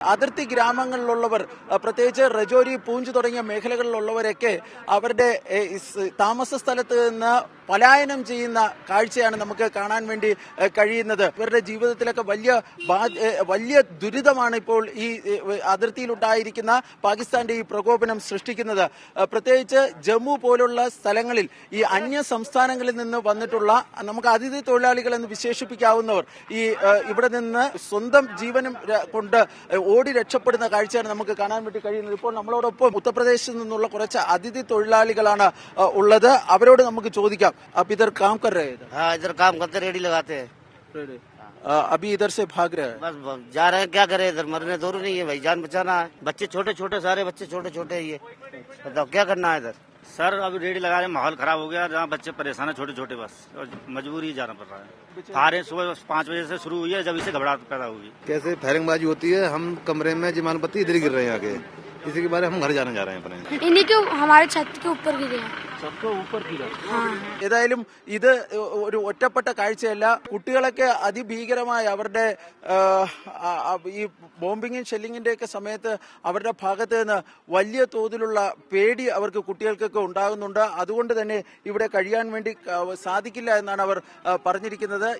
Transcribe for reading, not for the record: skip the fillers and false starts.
അതിർത്തി ഗ്രാമങ്ങളിലുള്ളവർ, പ്രത്യേകിച്ച് രജോരി, പൂഞ്ച് തുടങ്ങിയ മേഖലകളിലുള്ളവരൊക്കെ അവരുടെ താമസ സ്ഥലത്ത് നിന്ന് പലായനം ചെയ്യുന്ന കാഴ്ചയാണ് നമുക്ക് കാണാൻ വേണ്ടി കഴിയുന്നത്. ഇവരുടെ ജീവിതത്തിലൊക്കെ വലിയ ദുരിതമാണ് ഇപ്പോൾ ഈ അതിർത്തിയിലുണ്ടായിരിക്കുന്ന പാകിസ്ഥാന്റെ ഈ പ്രകോപനം സൃഷ്ടിക്കുന്നത്. പ്രത്യേകിച്ച് ജമ്മു പോലുള്ള സ്ഥലങ്ങളിൽ ഈ അന്യ സംസ്ഥാനങ്ങളിൽ നിന്ന് വന്നിട്ടുള്ള നമുക്ക് അതിഥി തൊഴിലാളികൾ എന്ന് വിശേഷിപ്പിക്കാവുന്നവർ ഇവിടെ നിന്ന് സ്വന്തം ജീവനും കൊണ്ട് ഓടി രക്ഷപ്പെടുന്ന കാഴ്ചയാണ് നമുക്ക് കാണാൻ വേണ്ടി കഴിയുന്നത്. ഇപ്പോൾ നമ്മളോടൊപ്പം ഉത്തർപ്രദേശിൽ നിന്നുള്ള കുറച്ച് അതിഥി തൊഴിലാളികളാണ് ഉള്ളത്. അവരോട് നമുക്ക് ചോദിക്കാം. आप इधर काम कर रहे हैं? हाँ, इधर काम करते, रेडी लगाते हैं। अभी इधर से भाग रहे हैं? बस जा रहे हैं, क्या करें, इधर मरने दूर नहीं है भाई, जान बचाना है। बच्चे छोटे छोटे, सारे बच्चे छोटे छोटे ही है, बताओ क्या करना है इधर। सर अभी रेडी लगा रहे हैं, माहौल खराब हो गया, जहाँ बच्चे परेशान है छोटे छोटे, बस मजबूरी जाना पड़ रहा है। आ रहे सुबह 5 बजे से शुरू हुई है, जब इसे घबराहट पैदा हुई। कैसे फायरिंगबाजी होती है, हम कमरे में जमानपत्ती इधर ही गिर रहे हैं आगे, इसी के बारे में हम घर जाने जा रहे हैं अपने। इन्हीं के हमारे छत के ऊपर गिरे हैं। ഏതായാലും ഇത് ഒരു ഒറ്റപ്പെട്ട കാഴ്ചയല്ല. കുട്ടികളൊക്കെ അതിഭീകരമായ അവരുടെ ഈ ബോംബിങ്ങും ഷെല്ലിങ്ങിന്റെ ഒക്കെ സമയത്ത് അവരുടെ ഭാഗത്ത് നിന്ന് വലിയ തോതിലുള്ള പേടി അവർക്ക് കുട്ടികൾക്കൊക്കെ ഉണ്ടാകുന്നുണ്ട്. അതുകൊണ്ട് തന്നെ ഇവിടെ കഴിയാൻ വേണ്ടി സാധിക്കില്ല എന്നാണ് അവർ പറഞ്ഞിരിക്കുന്നത്.